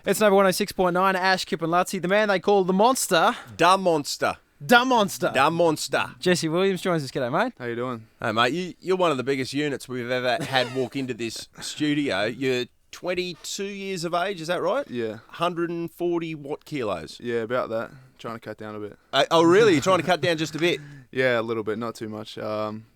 It's number 106.9, Ash, Kip and Lutzi, the man they call the Monster. Dumb monster. Dumb Monster. Dumb monster. Jesse Williams joins us. G'day, mate. How you doing? Hey, mate, you're one of the biggest units we've ever had walk into this studio. You're 22 years of age, is that right? Yeah. 140 what kilos? Yeah, about that. Trying to cut down a bit. Oh, really? You're trying to cut down just a bit? Yeah, a little bit, not too much.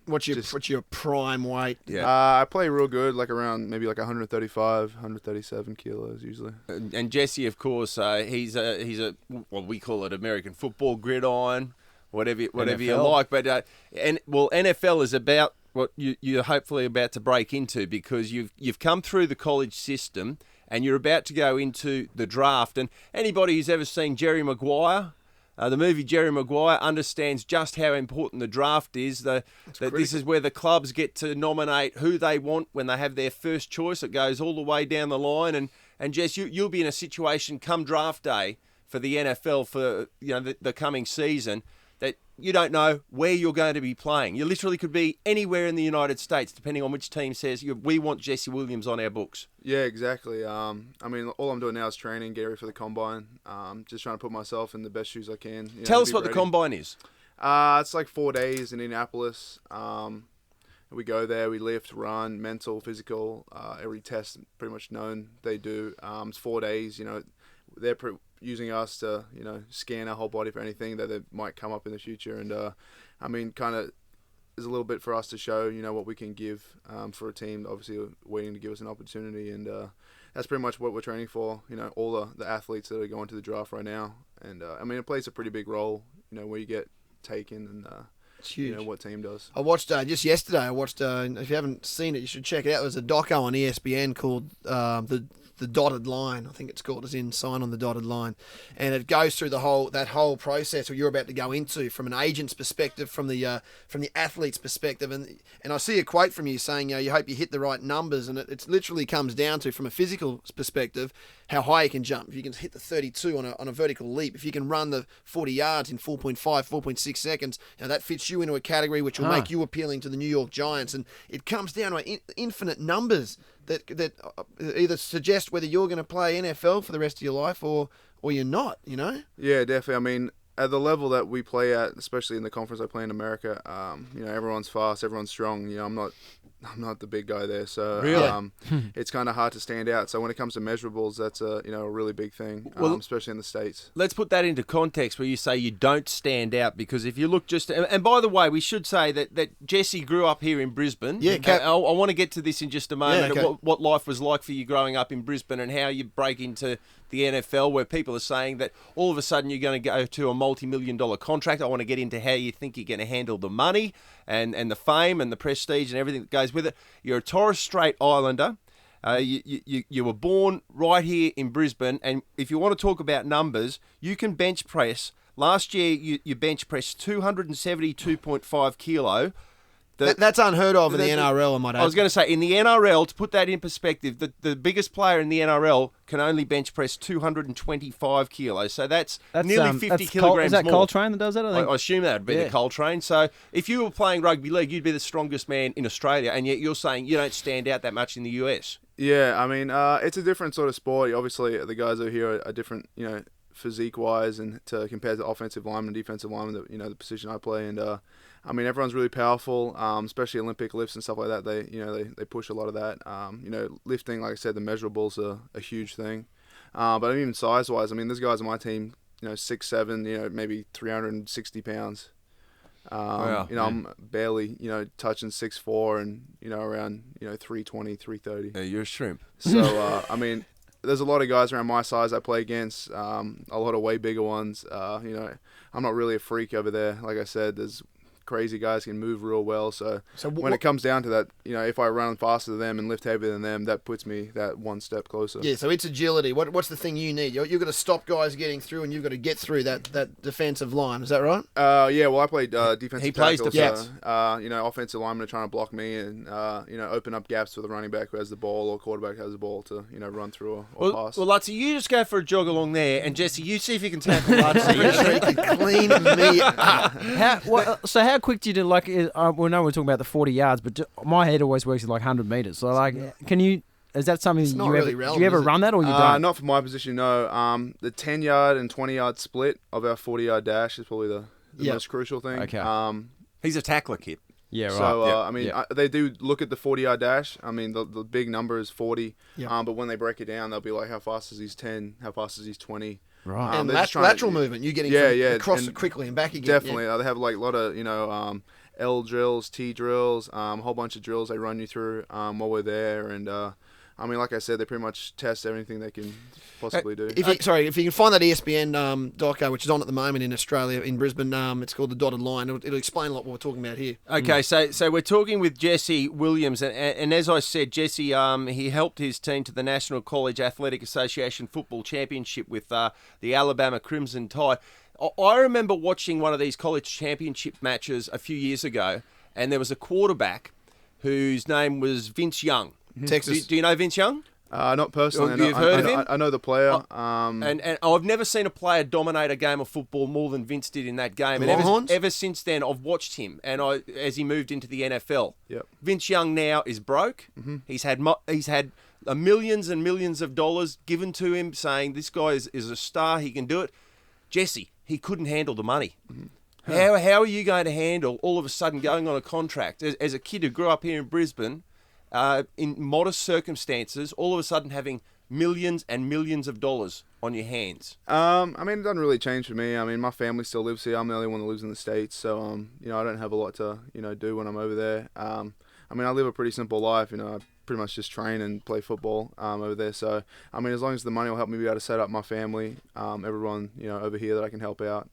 What's your prime weight? Yeah. I play real good, like around maybe like 135, 137 kilos usually. And Jesse, of course, he's a well, we call it American football gridiron, whatever you NFL. like. But NFL is about what you're hopefully about to break into, because you've come through the college system and you're about to go into the draft. And anybody who's ever seen Jerry Maguire, the movie Jerry Maguire, understands just how important the draft is. That this is where the clubs get to nominate who they want when they have their first choice. It goes all the way down the line. And Jess, you'll be in a situation come draft day for the NFL for the coming season that you don't know where you're going to be playing. You literally could be anywhere in the United States, depending on which team says, we want Jesse Williams on our books. Yeah, exactly. I mean, all I'm doing now is training, get ready for the combine. Just trying to put myself in the best shoes I can. Tell us what the combine is. It's like 4 days in Indianapolis. We go there, we lift, run, mental, physical, every test pretty much known they do. It's 4 days, they're using us to, scan our whole body for anything that might come up in the future. And, kind of is a little bit for us to show, what we can give for a team, obviously waiting to give us an opportunity. And that's pretty much what we're training for, all the athletes that are going to the draft right now. And, it plays a pretty big role, where you get taken and, It's huge. What team does. I watched just yesterday. If you haven't seen it, you should check it out. There's a doco on ESPN called the Dotted Line. I think it's called, as in Sign on the Dotted Line, and it goes through that whole process where you're about to go into, from an agent's perspective, from the athlete's perspective, and I see a quote from you saying, you hope you hit the right numbers, and it literally comes down to, from a physical perspective, how high you can jump. If you can hit the 32 on a vertical leap, if you can run the 40 yards in 4.5, 4.6 seconds, that fits you into a category which will make you appealing to the New York Giants. And it comes down to infinite numbers that either suggest whether you're going to play NFL for the rest of your life or you're not, Yeah, definitely. At the level that we play at, especially in the conference I play in America, everyone's fast, everyone's strong. I'm not the big guy there, so really? It's kind of hard to stand out. So when it comes to measurables, that's a really big thing, especially in the States. Let's put that into context where you say you don't stand out, because if you look and by the way, we should say that Jesse grew up here in Brisbane. Yeah, I want to get to this in just a moment, Yeah, okay. what life was like for you growing up in Brisbane and how you break into the NFL, where people are saying that all of a sudden you're going to go to a multi-million-dollar contract. I want to get into how you think you're going to handle the money and the fame and the prestige and everything that goes with it. You're a Torres Strait Islander. You were born right here in Brisbane, and if you want to talk about numbers, you can bench press. Last year, you bench pressed 272.5 kilo. That's unheard of in the NRL, I might add. I was going to say, in the NRL, to put that in perspective, the biggest player in the NRL can only bench press 225 kilos. So that's nearly 50 kilograms Is that more. Coltrane that does that? I assume that would be the Coltrane. So if you were playing rugby league, you'd be the strongest man in Australia, and yet you're saying you don't stand out that much in the US. Yeah, it's a different sort of sport. Obviously, the guys over here are different, physique-wise, and to compare to offensive lineman, defensive lineman, the position I play. And everyone's really powerful, especially Olympic lifts and stuff like that. They push a lot of that. Lifting, like I said, the measurables are a huge thing. But even size-wise, there's guys on my team, 6'7", maybe 360 pounds. I'm barely, touching 6'4", and around 320, 330. Yeah, you're a shrimp. So there's a lot of guys around my size I play against. A lot of way bigger ones. I'm not really a freak over there. Like I said, there's crazy guys can move real well. So when it comes down to that, if I run faster than them and lift heavier than them, that puts me that one step closer. Yeah, so it's agility. What's the thing you need? You've got to stop guys getting through, and you've got to get through that defensive line. Is that right? I played defensive He plays tackle. defense. So, offensive linemen are trying to block me and, open up gaps for the running back who has the ball or quarterback who has the ball to, run through or pass. Well, Lutzi, you just go for a jog along there, and Jesse, you see if you can tackle Lutzi. He can clean me up. So how quick do you do, we know we're talking about the 40 yards, but my head always works at like 100 metres. So, can you Is that something It's you not ever, really do relevant, you ever is it? run that or you don't? Not for my position, no. The 10-yard and 20-yard split of our 40-yard dash is probably the Yeah. most crucial thing. Okay. He's a tackler, Kip. Yeah, right. So, Yeah, I mean, yeah. they do look at the 40-yard dash. I mean, the big number is 40. Yeah. But when they break it down, they'll be like, how fast is his 10? How fast is his 20? Right. And they're just trying to- lateral movement, you're getting Yeah, from yeah, across and it quickly and back again. Definitely. Yeah. They have like a lot of, L drills, T drills, a whole bunch of drills they run you through while we're there. And, I mean, like I said, they pretty much test everything they can possibly do. If you can find that ESPN doco, which is on at the moment in Australia, in Brisbane, it's called The Dotted Line. It'll explain a lot what we're talking about here. Okay, so we're talking with Jesse Williams, and as I said, Jesse he helped his team to the National College Athletic Association Football Championship with the Alabama Crimson Tide. I remember watching one of these college championship matches a few years ago, and there was a quarterback whose name was Vince Young. Texas. Do you know Vince Young? Not personally. You've heard of him? I know the player. And I've never seen a player dominate a game of football more than Vince did in that game. And Longhorns? ever since then, I've watched him, and as he moved into the NFL. Yep. Vince Young now is broke. He's had millions and millions of dollars given to him, saying this guy is a star. He can do it. Jesse, he couldn't handle the money. How are you going to handle all of a sudden going on a contract as a kid who grew up here in Brisbane? In modest circumstances, all of a sudden having millions and millions of dollars on your hands. I mean, it doesn't really change for me. I mean, my family still lives here. I'm the only one that lives in the States, so I don't have a lot to do when I'm over there. I mean, I live a pretty simple life. I pretty much just train and play football over there. So, I mean, as long as the money will help me be able to set up my family, everyone over here that I can help out.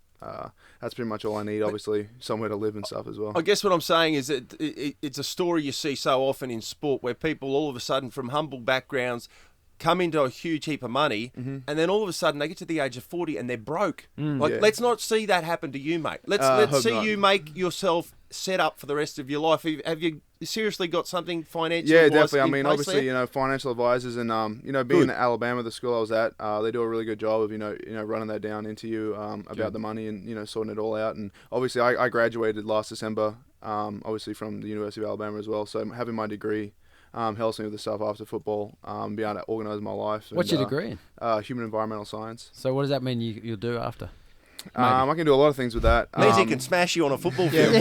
That's pretty much all I need, obviously, somewhere to live and stuff as well. I guess what I'm saying is that it's a story you see so often in sport where people all of a sudden from humble backgrounds come into a huge heap of money and then all of a sudden they get to the age of 40 and they're broke. Yeah. Let's not see that happen to you, mate. Let's hope see not. you make yourself set up for the rest of your life. Have you seriously got something financial? Yeah, definitely. I mean, obviously, financial advisors and, being at Alabama, the school I was at, they do a really good job of, running that down into you about the money and, sorting it all out. And obviously, I graduated last December, obviously from the University of Alabama as well. So having my degree helps me with the stuff after football, be able to organise my life. What's your degree in? Human environmental science. So what does that mean you'll do after? I can do a lot of things with that. Means he can smash you on a football field.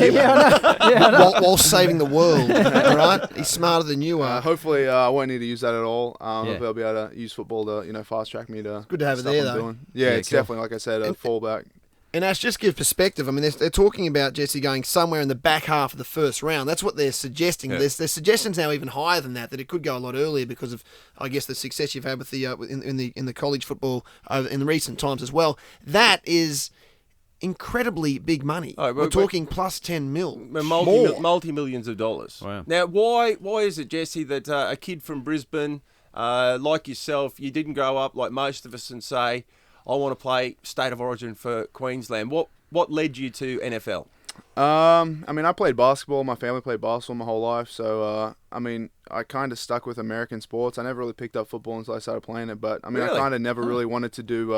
While saving the world, all right? He's smarter than you are. Hopefully, I won't need to use that at all. Yeah. Hopefully I'll be able to use football to, fast track me to. Good to have it stuff there, I'm though. doing. Yeah, it's cool. definitely, like I said, a fallback. And Ash, just give perspective. I mean, they're talking about Jesse going somewhere in the back half of the first round. That's what they're suggesting. Yeah. There's suggestions now even higher than that it could go a lot earlier because of, I guess, the success you've had with the in the college football in the recent times as well. That is incredibly big money. Oh, We're talking plus 10 mil. More. Multi-millions of dollars. Wow. Now, why is it, Jesse, that a kid from Brisbane, like yourself, you didn't grow up like most of us and say, I want to play State of Origin for Queensland? What led you to NFL? I mean, I played basketball. My family played basketball my whole life. So, I mean, I kind of stuck with American sports. I never really picked up football until I started playing it. But, I mean, Really? I kind of never really wanted to do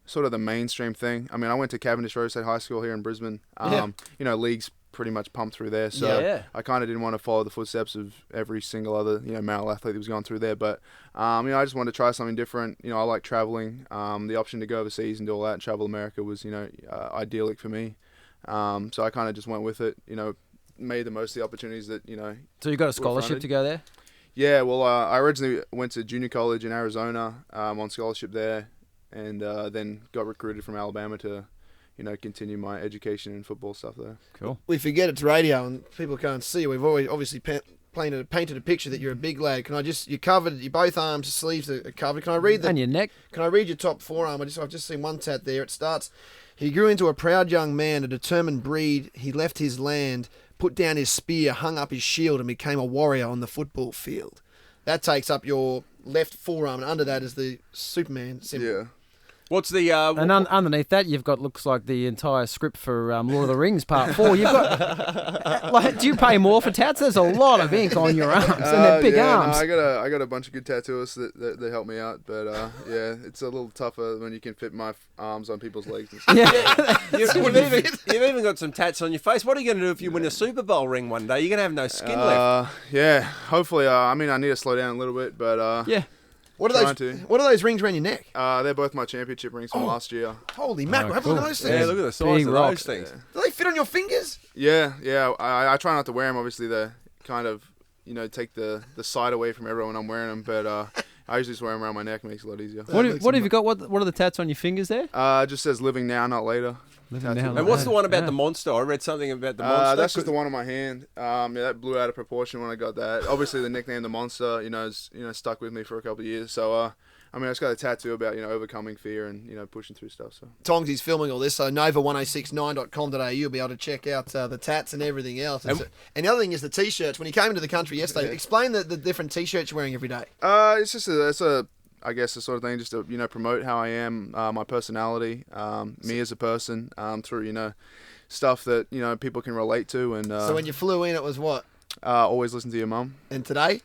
sort of the mainstream thing. I mean, I went to Cavendish Road State High School here in Brisbane. Leagues pretty much pumped through there. So Yeah. I kind of didn't want to follow the footsteps of every single other, male athlete that was going through there. But, I just wanted to try something different. I like traveling. The option to go overseas and do all that and travel America was, idyllic for me. So I kind of just went with it, made the most of the opportunities that, So you got a scholarship fronted. to go there? Yeah, well, I originally went to junior college in Arizona on scholarship there and then got recruited from Alabama to, continue my education and football stuff there. Cool. We forget it's radio and people can't see. We've always obviously painted a picture that you're a big lad. Can I just, you're covered, your both arms, sleeves are covered. Can I read And your neck? Can I read your top forearm? I've just seen one tat there. It starts, he grew into a proud young man, a determined breed. He left his land, put down his spear, hung up his shield, and became a warrior on the football field. That takes up your left forearm, and under that is the Superman symbol. Yeah. What's the And underneath that, you've got looks like the entire script for Lord of the Rings Part 4. You've got like, do you pay more for tats? There's a lot of ink on your arms, and they're big arms. No, I got a bunch of good tattooists that help me out, but yeah, it's a little tougher when you can fit my arms on people's legs and stuff. Yeah. you've even got some tats on your face. What are you going to do if you win a Super Bowl ring one day? You're going to have no skin left. Yeah, hopefully. I mean, I need to slow down a little bit, but Yeah. What are those rings around your neck? they're both my championship rings from last year. Holy mackerel! Have a cool. look at those things. Yeah, look at the size Big of rocks. those things. Do they fit on your fingers? Yeah. I try not to wear them. Obviously, they kind of take the sight away from everyone I'm wearing them, but I usually just wear them around my neck. It makes it a lot easier. What have you got? What are the tats on your fingers there? It just says "Living Now, Not Later." Living Tattoo. now, And what's the one about Yeah. the monster? I read something about the monster. That's just the one on my hand. Yeah, that blew out of proportion when I got that. Obviously, the nickname "the Monster," is stuck with me for a couple of years. So, I just got a tattoo about overcoming fear and pushing through stuff. So, Tongsy's filming all this, so nova1069.com.au, you'll be able to check out the tats and everything else. And the other thing is the T-shirts. When you came into the country yesterday, explain the different T-shirts you're wearing every day. it's just a I guess the sort of thing just to promote how I am, my personality, me as a person, through stuff that people can relate to. And So when you flew in, it was what? always listen to your mum. And today,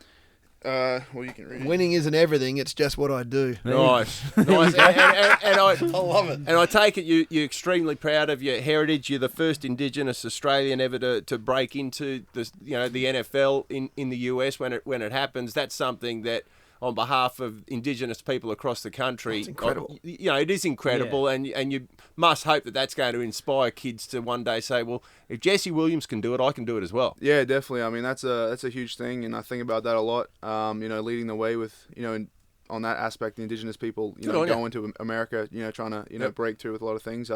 Well, you can read. winning isn't everything; it's just what I do. Nice. And I love it. And I take it you're extremely proud of your heritage. You're the first Indigenous Australian ever to break into the NFL in the US when it happens. That's something that, on behalf of Indigenous people across the country, That's incredible. It is incredible, and you must hope that that's going to inspire kids to one day say, well, if Jesse Williams can do it, I can do it as well. Yeah, definitely. I mean, that's a huge thing, and I think about that a lot. Leading the way with on that aspect, the Indigenous people, Good on ya. going to America, trying to Yep. break through with a lot of things.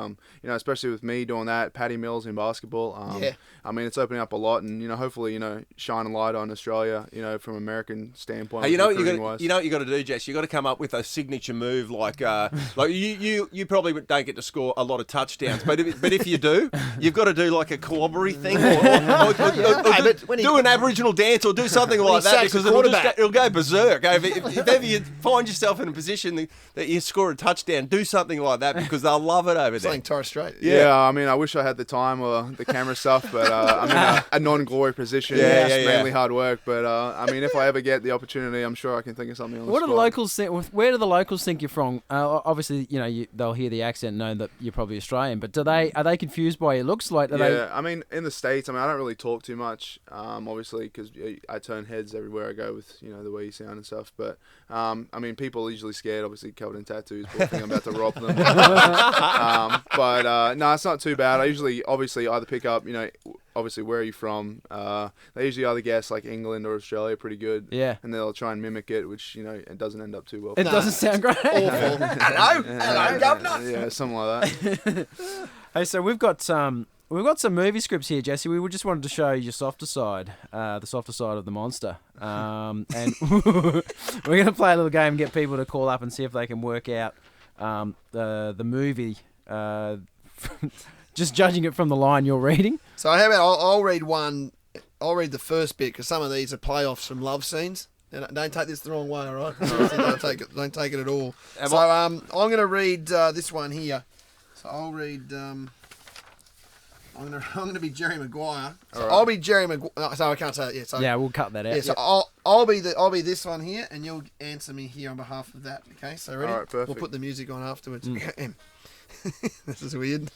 Especially with me doing that, Patty Mills in basketball. Yeah. I mean, it's opening up a lot, and hopefully, shine a light on Australia, from American standpoint. Hey, you know what recruiting-wise. you got to do, Jess. You got to come up with a signature move like you probably don't get to score a lot of touchdowns, but if you do, you've got to do like a clobbery thing or but when he- do an Aboriginal dance or do something like he that sacks the because quarterback. it'll go berserk. If ever you find yourself in a position that you score a touchdown, do something like that because they'll love it over there. Playing Torres Strait. Yeah, I mean, I wish I had the time or the camera stuff, but I'm in a non-glory position. Yeah, It's yeah. mainly hard work, but I mean, if I ever get the opportunity, I'm sure I can think of something on the What do the spot. locals think? Where do the locals think you're from? Obviously, they'll hear the accent, and know that you're probably Australian. But are they confused by your looks? Like, I mean, in the States, I don't really talk too much, obviously, because I turn heads everywhere I go with, the way you sound and stuff. But, I mean, people are usually scared, obviously, covered in tattoos, but think I'm about to rob them. No, it's not too bad. I usually, obviously, either pick up, obviously, where are you from? They usually either guess, like, England or Australia pretty good. Yeah. And they'll try and mimic it, which, it doesn't end up too well. It doesn't sound great. Awful. Hello, governor. Yeah, something like that. Hey, so we've got some movie scripts here, Jesse. We just wanted to show you your softer side, the softer side of the monster. And we're going to play a little game and get people to call up and see if they can work out the movie. Just judging it from the line you're reading. So how about I'll read one. I'll read the first bit because some of these are playoffs from love scenes. And don't take this the wrong way, all right? Don't take it at all. I'm going to read this one here. So I'll read. I'm going to be Jerry Maguire. So All right. I'll be Jerry Maguire. So I can't say it. Yeah. So Yeah, we'll cut that out. yeah. So I'll be this one here, and you'll answer me here on behalf of that. Okay. So ready? All right, perfect. We'll put the music on afterwards. This is weird.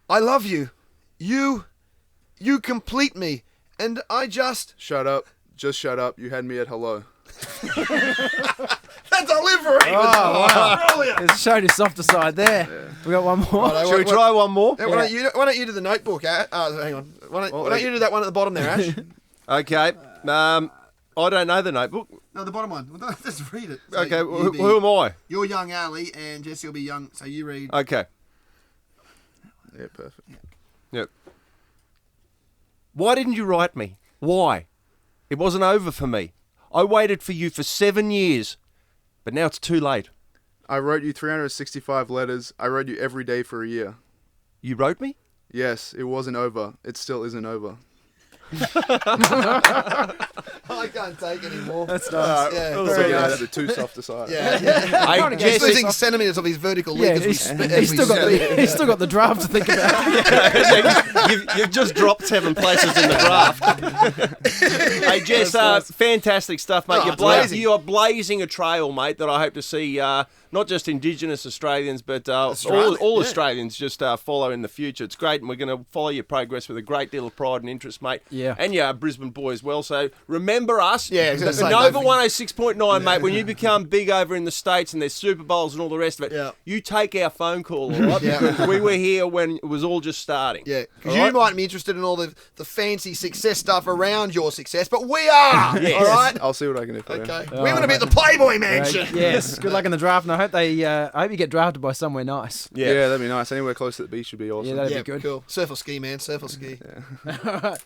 I love you. You complete me, and I just. Shut up. Just shut up. You had me at hello. That delivery was brilliant. It's showed his softer side there. We got one more. Righto, Shall we try one more? Yeah, why don't you do the notebook, Ash? Hang on. Why don't you do that one at the bottom there, Ash? Okay. I don't know the notebook. No, the bottom one. Well, just read it. So Okay, you who am I? You're young Ali, and Jesse will be young. So you read. Okay. Yeah, perfect. Yep. Why didn't you write me? Why? It wasn't over for me. I waited for you for 7 years, but now it's too late. I wrote you 365 letters. I wrote you every day for a year. You wrote me? Yes, it wasn't over. It still isn't over. I can't take anymore. That's nice. Yeah, So very you nice. the two softer side. Yeah. Hey, He's Jesse, losing centimetres of his vertical Yeah, leg as we he's, spit. he's still got he's still got the draft to think about. you've just dropped 7 places in the draft. Hey, Jess, fantastic stuff, mate. Oh, You're, it's amazing. you are blazing a trail, mate, that I hope to see not just Indigenous Australians, but Australia, all yeah. Australians just follow in the future. It's great, and we're going to follow your progress with a great deal of pride and interest, mate. Yeah. And you're a Brisbane boy as well, so remember us. Yeah, I was gonna the say, Nova don't 106.9, mate, when you become big over in the States and there's Super Bowls and all the rest of it, Yeah. you take our phone call, all right? Yeah. Because we were here when it was all just starting. Yeah, because All you right? might be interested in all the fancy success stuff around your success, but we are. Yes. All right. I'll see what I can do for you. Okay. We're going to be at the Playboy Mansion. Yes, good luck in the draft, and I hope I hope you get drafted by somewhere nice. Yeah. That'd be nice. Anywhere close to the beach would be awesome. Yeah, that'd Yeah, be good. cool. Surf or ski, man. Surf or ski. All right.